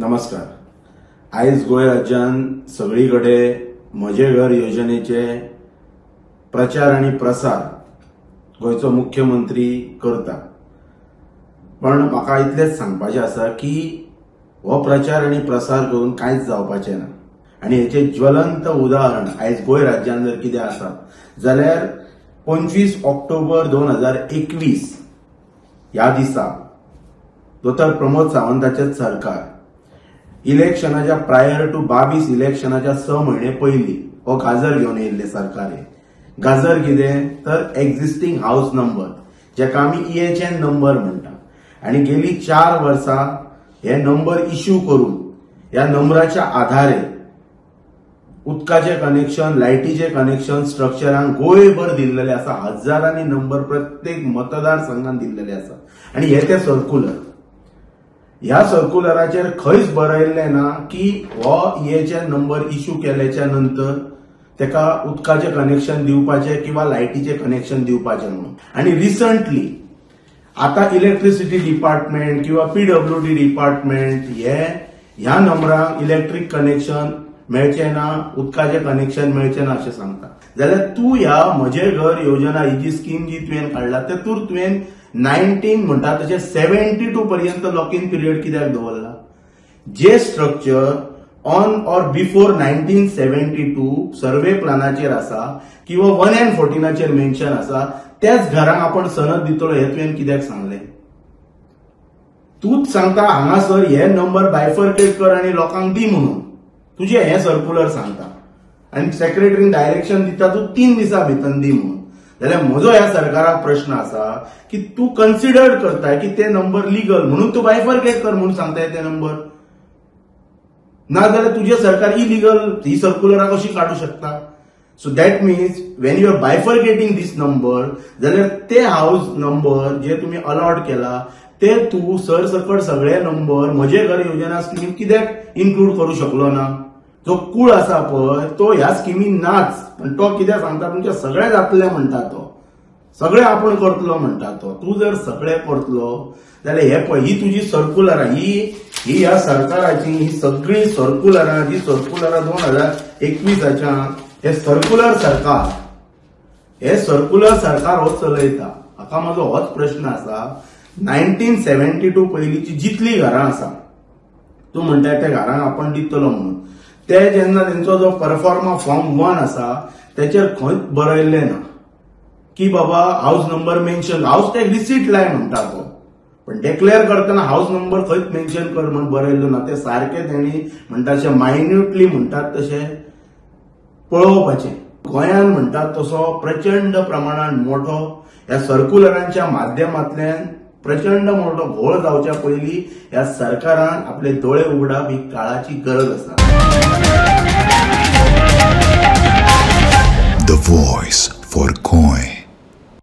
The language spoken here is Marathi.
नमस्कार। आयज गोंय राज्यात सगळीकडे म्हजे घर योजनेचे प्रचार आणि प्रसार गोयचो मुख्यमंत्री करता, पण म्हाका इतलेच सांगपाचे आसा की हो प्रचार आणि प्रसार करून कांयच जावपाचें ना। आणि हेचे ज्वलंत उदाहरण आयज गोंय राज्यात जर कितें आसा जाल्यार 25 ऑक्टोबर 2021 ह्या दिसा दोतोर प्रमोद सावंताचे सरकार इलेक्शनाच्या प्रायर टू 22 इलेक्शनाच्या 6 महिने पयलीं हो गाजर घेवन येयल्ले सरकार। गाजर कितें तर एक्झिस्टिंग हाऊस नंबर, जेका आमी EHN नंबर म्हणटा, आणि गेली 4 वर्सां हे नंबर इश्यू करून ह्या नंबराच्या आधारे उदकाचे कनेक्शन, लायटीचे कनेक्शन स्ट्रक्चरांक गोंयभर दिल्लेले आसा। हजारांनी नंबर प्रत्येक मतदारसंघात दिल्लेले आसा। आणि हे ते सर्क्युलर, ह्या सर्क्युलराचेर खंयच बरयल्लें ना की हो EHN नंबर इश्यू केल्याच्या नंतर तेका उदकाचे कनेक्शन दिवपाचे किंवा लायटीचे कनेक्शन दिवपाचे म्हणून। आणि रिसंटली आता इलेक्ट्रिसिटी डिपार्टमेंट किंवा PWD डिपार्टमेंट ह्या नंबराक इलेक्ट्रिक कनेक्शन मेळचे ना, उदकाचे कनेक्शन मेळचे ना अशें सांगता। जाल्यार तूं ह्या म्हजे घर योजना ही जी स्कीम जी तुवें काडला तेतूर तुवें 19 म्हणटा तशें 72 पर्यंत लॉक इन पिरियड कित्याक दवरला? जे स्ट्रक्चर ऑन ऑर बिफोर 1972 सर्वे प्लानाचेर आसा किंवा 1N14 मेन्शन आसा त्याच घरांक आपण सनद दितलो हे तुवें कित्याक सांगलें? तूच सांगता हांगासर हे नंबर बायफर्केट कर आणि लोकांक दी म्हणून, तुझे हे सर्क्युलर सांगता, आणि सेक्रेटरीन डायरेक्शन दिता तूं 3 दिसां भितर दी म्हणून। जाल्यार म्हजो ह्या सरकाराक प्रश्न आसा की तूं कन्सिडर करताय की ते नंबर लिगल म्हणून तूं बायफर्केट कर म्हणून सांगताय ते नंबर, ना जाल्यार तुझे सरकार इलिगल ही सर्क्युलर कशी काढू शकता? So that means when you are bifurcating this number जाल्यार ते हाऊस नंबर जे तुम्ही अलॉट केला ते तू सरसकट सगळे नंबर म्हजे घर योजना स्कीम कित्याक इन्क्लूड करू शकलो ना? जो कूळ आसा पळय तो ह्या स्किमीन नाच, पण तो कित्याक सांगता तुमचे सगळे जातले म्हणटा, तो सगळे आपण करतलो म्हणटा। तो तू जर सगळे करतलो जाल्यार हे पळय ही तुजी सर्क्युलर ही ह्या सरकाराची ही सगळी सर्क्युलरां जी सर्क्युलरां 2021च्या हे सर्क्युलर सरकार हो चलयता। हाका म्हजो होच प्रश्न आसा, 1972 पयलींची जितली घरां आसा तूं म्हणटाय त्या घरांक आपण दितलो म्हणून, ते जेन्ना तेंचो जो परफॉर्मा फॉर्म 1 आसा त्याचेर खंयच बरयल्लें ना की बाबा house number mention, house tax receipt लाय म्हणटा तो, पण डिक्लेअर करतना हाऊस नंबर खंयच मेन्शन कर म्हणून बरयल्लो ना। ते सारखे तेणी म्हणटा तशें मायन्युटली म्हणटात तशें पळोवपाचें। गोंयान म्हणटात तसो प्रचंड प्रमाणात मोठो ह्या सर्क्युलरांच्या माध्यमांतल्यान प्रचंड मोठो घोळ जावच्या पयलीं ह्या सरकारान आपले दोळे उगडाप ही काळाची गरज आसा। The voice for Goy.